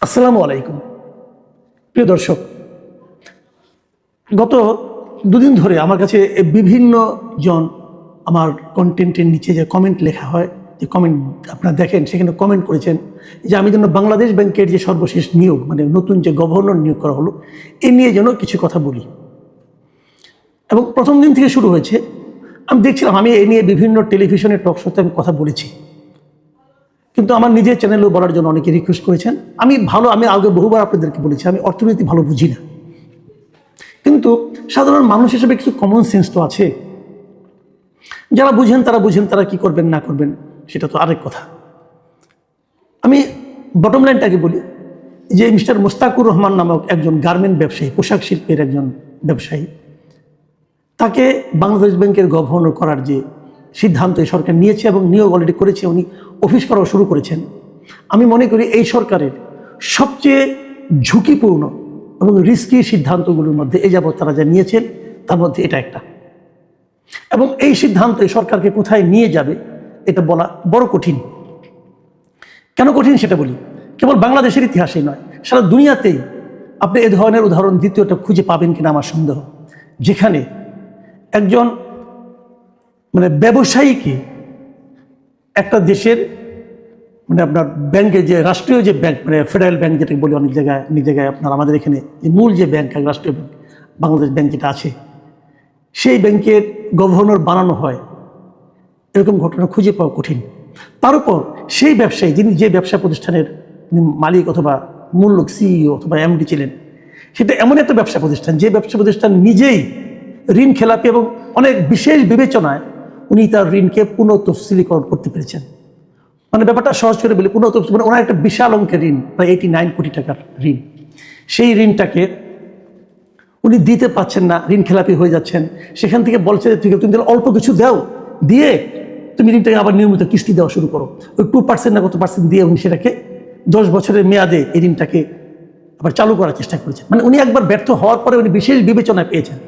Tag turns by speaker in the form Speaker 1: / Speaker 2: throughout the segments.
Speaker 1: আসসালামু আলাইকুম প্রিয় দর্শক, গত দুদিন ধরে আমার কাছে বিভিন্ন জন আমার কন্টেন্টের নিচে যে কমেন্ট লেখা হয়, যে কমেন্ট আপনারা দেখেন, সেখানে কমেন্ট করেছেন যে আমি যেন বাংলাদেশ ব্যাংকের যে সর্বশেষ নিয়োগ, মানে নতুন যে গভর্নর নিয়োগ করা হলো, এ নিয়ে যেন কিছু কথা বলি। এবং প্রথম দিন থেকে শুরু হয়েছে, আমি দেখছিলাম, আমি এ নিয়ে বিভিন্ন টেলিভিশনের টক শোতে আমি কথা বলেছি, কিন্তু আমার নিজের চ্যানেলেও বলার জন্য অনেকে রিকোয়েস্ট করেছেন। আমি আগে বহুবার আপনাদেরকে বলেছি, আমি অর্থনীতি ভালো বুঝি না, কিন্তু সাধারণ মানুষ হিসেবে কিছু কমন সেন্স তো আছে। যারা বুঝেন, তারা কি করবেন না করবেন সেটা তো আরেক কথা। আমি বটম লাইনটাকে বলি যে মিস্টার মোস্তাকুর রহমান নামক একজন গার্মেন্ট ব্যবসায়ী, পোশাক শিল্পের একজন ব্যবসায়ী, তাকে বাংলাদেশ ব্যাংকের গভর্নর করার যে সিদ্ধান্ত এই সরকার নিয়েছে এবং নিয়োগ অলরেডি করেছে, উনি অফিস করাও শুরু করেছেন। আমি মনে করি এই সরকারের সবচেয়ে ঝুঁকিপূর্ণ এবং রিস্কি সিদ্ধান্তগুলোর মধ্যে এই যাবৎ তারা যা নিয়েছেন তার মধ্যে এটা একটা। এবং এই সিদ্ধান্ত এই সরকারকে কোথায় নিয়ে যাবে এটা বলা বড় কঠিন। কেন কঠিন সেটা বলি। কেবল বাংলাদেশের ইতিহাসেই নয়, সারা দুনিয়াতেই আপনি এ ধরনের উদাহরণ দ্বিতীয়টা খুঁজে পাবেন কিনা আমার সন্দেহ, যেখানে একজন ব্যবসায়ীকে একটা দেশের আপনার ব্যাংকে, যে রাষ্ট্রীয় যে ব্যাংক, ফেডারেল ব্যাংক যেটাকে বলি অনেক জায়গায় আপনার, আমাদের এখানে মূল যে ব্যাংক, রাষ্ট্রীয় ব্যাংক বাংলাদেশ ব্যাংক যেটা আছে, সেই ব্যাংকের গভর্নর বানানো হয়, এরকম ঘটনা খুঁজে পাওয়া কঠিন। তার উপর সেই ব্যবসায়ী, যিনি যে ব্যবসা প্রতিষ্ঠানের মালিক অথবা মূল লোক, সিইও অথবা এমডি ছিলেন, সেটা এমন একটা ব্যবসা প্রতিষ্ঠান যে ব্যবসা প্রতিষ্ঠান নিজেই ঋণ খেলাপি এবং অনেক বিশেষ বিবেচনায় উনি তার ঋণকে পুনঃতফসিলীকরণ করতে পেরেছেন। ব্যাপারটা সহজ করে বলি, পুনঃতফসিল ওনার একটা বিশাল অঙ্কের ঋণ, প্রায় 89 কোটি টাকার ঋণ। সেই ঋণটাকে উনি দিতে পারছেন না, ঋণ খেলাপি হয়ে যাচ্ছেন। সেখান থেকে বলছে যে তুমি তাহলে অল্প কিছু দাও, দিয়ে তুমি ঋণটাকে আবার নিয়মিত কিস্তি দেওয়া শুরু করো। ওই 2% না কত পার্সেন্ট দিয়ে উনি সেটাকে 10 বছরের মেয়াদে এই ঋণটাকে আবার চালু করার চেষ্টা করেছেন। উনি একবার ব্যর্থ হওয়ার পরে উনি বিশেষ বিবেচনা পেয়েছেন।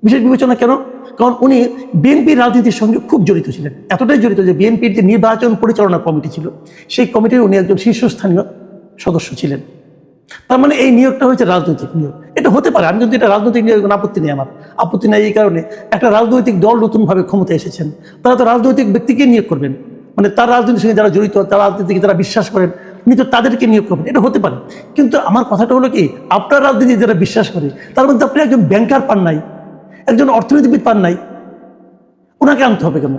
Speaker 1: বিশেষ বিবেচনা কেন? কারণ উনি বিএনপির রাজনীতির সঙ্গে খুব জড়িত ছিলেন, এতটাই জড়িত যে বিএনপির যে নির্বাচন পরিচালনা কমিটি ছিল, সেই কমিটির উনি একজন শীর্ষস্থানীয় সদস্য ছিলেন। তার এই নিয়োগটা হয়েছে রাজনৈতিক নিয়োগ। এটা হতে পারে, আমি কিন্তু এটা রাজনৈতিক নিয়োগ আপত্তি নেই, আমার আপত্তি নেই। এই কারণে একটা রাজনৈতিক দল নতুনভাবে ক্ষমতায় এসেছেন, তারা তো রাজনৈতিক ব্যক্তিকে নিয়োগ করবেন, তার রাজনীতির সঙ্গে যারা জড়িত, তার রাজনীতিকে যারা বিশ্বাস করেন, উনি তো তাদেরকে নিয়োগ করবেন। এটা হতে পারে, কিন্তু আমার কথাটা হলো কি, আপনার রাজনীতি যারা বিশ্বাস করে তার মধ্যে আপনি একজন ব্যাংকার পান নাই, একজন অর্থনীতিবিদ পান নাই, ওনাকে আনতে হবে কেন?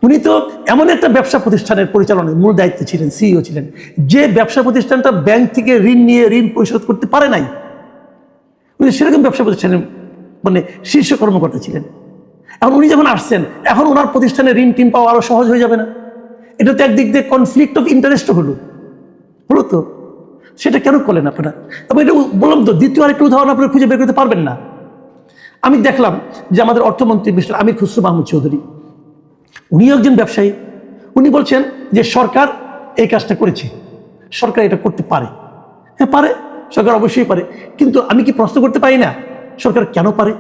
Speaker 1: উনি তো এমন একটা ব্যবসা প্রতিষ্ঠানের পরিচালনায় মূল দায়িত্বে ছিলেন, সিইও ছিলেন, যে ব্যবসা প্রতিষ্ঠানটা ব্যাংক থেকে ঋণ নিয়ে ঋণ পরিশোধ করতে পারে নাই। উনি সেরকম ব্যবসা প্রতিষ্ঠানের শীর্ষ কর্মকর্তা ছিলেন। এখন উনি যখন আসছেন, এখন ওনার প্রতিষ্ঠানে ঋণ টিন পাওয়া আরো সহজ হয়ে যাবে না? এটা তো একদিক দিয়ে কনফ্লিক্ট অফ ইন্টারেস্ট হলো তো। সেটা কেন করলেন আপনারা? এবং এটা বললাম তো, দ্বিতীয় আরেকটা উদাহরণ আপনারা খুঁজে বের করতে পারবেন না। আমি দেখলাম যে আমাদের অর্থমন্ত্রী মিস্টার আমির খুসরো মাহমুদ চৌধুরী, উনি একজন ব্যবসায়ী, উনি বলছেন যে সরকার এই কাজটা করেছে, সরকার এটা করতে পারে। হ্যাঁ পারে, সরকার অবশ্যই পারে, কিন্তু আমি কি প্রশ্ন করতে পারি না সরকার কেন পারে?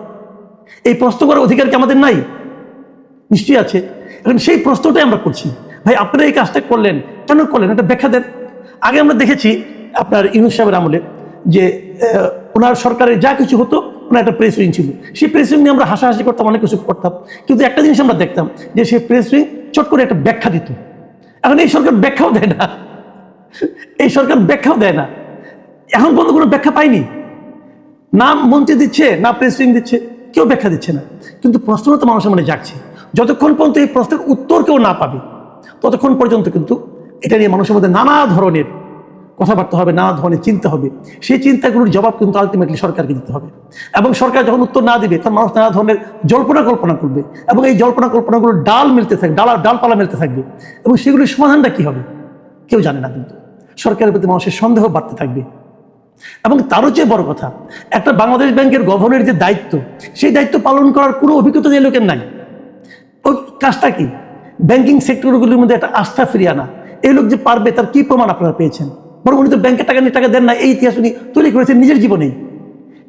Speaker 1: এই প্রশ্ন করার অধিকার কি আমাদের নাই? নিশ্চয়ই আছে। এখন সেই প্রশ্নটাই আমরা করছি, ভাই আপনারা এই কাজটা করলেন, কেন করলেন, এটা ব্যাখ্যা দেন। আগে আমরা দেখেছি আপনার ইউনূস সাহেবের আমলে যে ওনার সরকারের যা কিছু হতো, ওনার একটা প্রেস উইং ছিল, সেই প্রেস উইং নিয়ে আমরা হাসাহাসি করতাম, অনেক কিছু করতাম, কিন্তু একটা জিনিস আমরা দেখতাম যে সেই প্রেস উইং চট করে একটা ব্যাখ্যা দিত। এখন এই সরকার ব্যাখ্যাও দেয় না, এখন পর্যন্ত কোনো ব্যাখ্যা পাইনি। না মন্ত্রী দিচ্ছে, না প্রেস উইং দিচ্ছে, কেউ ব্যাখ্যা দিচ্ছে না। কিন্তু প্রশ্ন তো মানুষের মনে জাগছে। যতক্ষণ পর্যন্ত এই প্রশ্নের উত্তর কেউ না পাবে, ততক্ষণ পর্যন্ত কিন্তু এটা নিয়ে মানুষের মধ্যে নানা ধরনের কথাবার্তা হবে, নানা ধরনের চিন্তা হবে। সেই চিন্তাগুলোর জবাব কিন্তু আলটিমেটলি সরকারকে দিতে হবে। এবং সরকার যখন উত্তর না দিবে, তখন মানুষ নানা ধরনের জল্পনা কল্পনা করবে, এবং এই জল্পনা কল্পনাগুলো ডালপালা মেলতে থাকবে, এবং সেগুলির সমাধানটা কি হবে কেউ জানে না। কিন্তু সরকারের প্রতি মানুষের সন্দেহ বাড়তে থাকবে। এবং তারও চেয়ে বড় কথা, একটা বাংলাদেশ ব্যাংকের গভর্নরের যে দায়িত্ব, সেই দায়িত্ব পালন করার কোনো অভিজ্ঞতা যে লোকের নাই। ওই কাজটা কি? ব্যাংকিং সেক্টরগুলির মধ্যে একটা আস্থা ফিরিয়ে আনা। এই লোক যে পারবে, তার কি প্রমাণ আপনারা পেয়েছেন? বরং উনি তো ব্যাংকের টাকা নিয়ে টাকা দেন না, এই ইতিহাস উনি তৈরি করেছেন নিজের জীবনেই।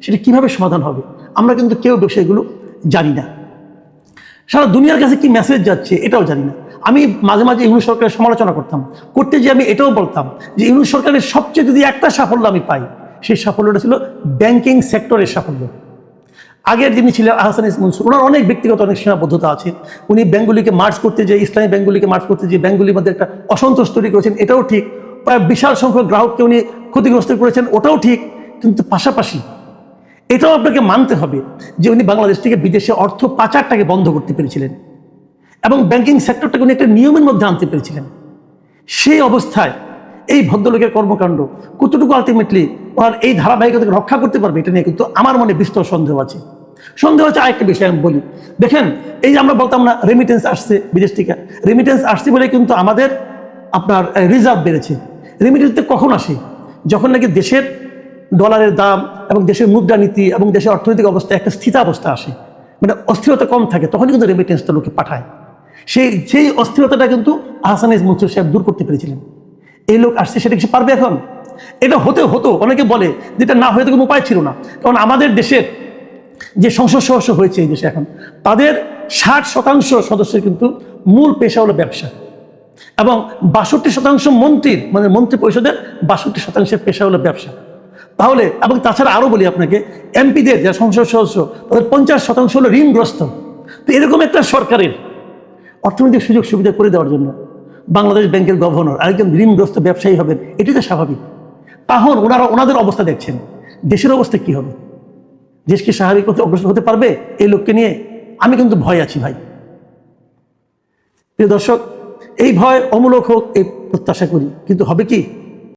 Speaker 1: সেটা কিভাবে সমাধান হবে আমরা কিন্তু কেউ বিষয়গুলো জানি না। সারা দুনিয়ার কাছে কি মেসেজ যাচ্ছে এটাও জানি না। আমি মাঝে মাঝে ইউনূস সরকারের সমালোচনা করতে যে আমি এটাও বলতাম যে ইউনূস সরকারের সবচেয়ে যদি একটা সাফল্য আমি পাই, সেই সাফল্যটা ছিল ব্যাংকিং সেক্টরের সাফল্য। আগের যিনি ছিলেন আহসান ইসলাম মনসুর, ওনার অনেক ব্যক্তিগত অনেক সীমাবদ্ধতা আছে। উনি ব্যাংকগুলিকে মার্জ করতে যে ইসলামী ব্যাংকগুলিকে মার্জ করতে যে ব্যাংকগুলির মধ্যে একটা অসন্তোষ তৈরি করেছেন, এটাও ঠিক। প্রায় বিশাল সংখ্যক গ্রাহককে উনি ক্ষতিগ্রস্ত করেছেন, ওটাও ঠিক। কিন্তু পাশাপাশি এটাও আপনাকে মানতে হবে যে উনি বাংলাদেশ থেকে বিদেশে অর্থ পাচারটাকে বন্ধ করতে পেরেছিলেন এবং ব্যাংকিং সেক্টরটাকে উনি একটা নিয়মের মধ্যে আনতে পেরেছিলেন। সেই অবস্থায় এই ভদ্রলোকের কর্মকাণ্ড কতটুকু আলটিমেটলি ওনার এই ধারাবাহিকতাকে রক্ষা করতে পারবে, এটা নিয়ে কিন্তু আমার মনে বিস্তর সন্দেহ আছে। আরেকটা বিষয় আমি বলি, দেখেন এই যে আমরা বলতাম না রেমিটেন্স আসছে বিদেশ থেকে, রেমিটেন্স আসছে বলে কিন্তু আমাদের আপনার রিজার্ভ বেড়েছে। রেমিটেন্সটা কখন আসে? যখন নাকি দেশের ডলারের দাম এবং দেশের মুদ্রানীতি এবং দেশের অর্থনৈতিক অবস্থা একটা স্থিতাবস্থা আসে, মানে অস্থিরতা কম থাকে, তখনই কিন্তু রেমিটেন্সটা লোকে পাঠায়। সেই অস্থিরতাটা কিন্তু আহসান ইসলাম মনসুর সাহেব দূর করতে পেরেছিলেন। এই লোক আসছে, সেটা কিছু পারবে এখন? এটা হতো অনেকে বলে যেটা না হয়ে তো কোনো উপায় ছিল না, কারণ আমাদের দেশের যে সংসদ সদস্য হয়েছে এই দেশে এখন, তাদের 60% সদস্যের কিন্তু মূল পেশা হলো ব্যবসা এবং 62% মন্ত্রীর, মানে মন্ত্রী পরিষদের 62% পেশা হলো ব্যবসা। তাহলে এবং তাছাড়া আরও বলি আপনাকে, এমপিদের যারা সংসদ সদস্য, তাদের 50% হলো ঋণগ্রস্ত। তো এরকম একটা সরকারের অর্থনৈতিক সুযোগ সুবিধা করে দেওয়ার জন্য বাংলাদেশ ব্যাংকের গভর্নর আরেকজন ঋণগ্রস্ত ব্যবসায়ী হবেন, এটি তো স্বাভাবিক। তখন ওনাদের অবস্থা দেখছেন, দেশের অবস্থা কি হবে? দেশ কি স্বাভাবিক পথে অগ্রসর হতে পারবে এই লোককে নিয়ে? আমি কিন্তু ভয় আছি ভাই। প্রিয় দর্শক, এই ভয় অমূলক হোক এই প্রত্যাশা করি, কিন্তু হবে কি?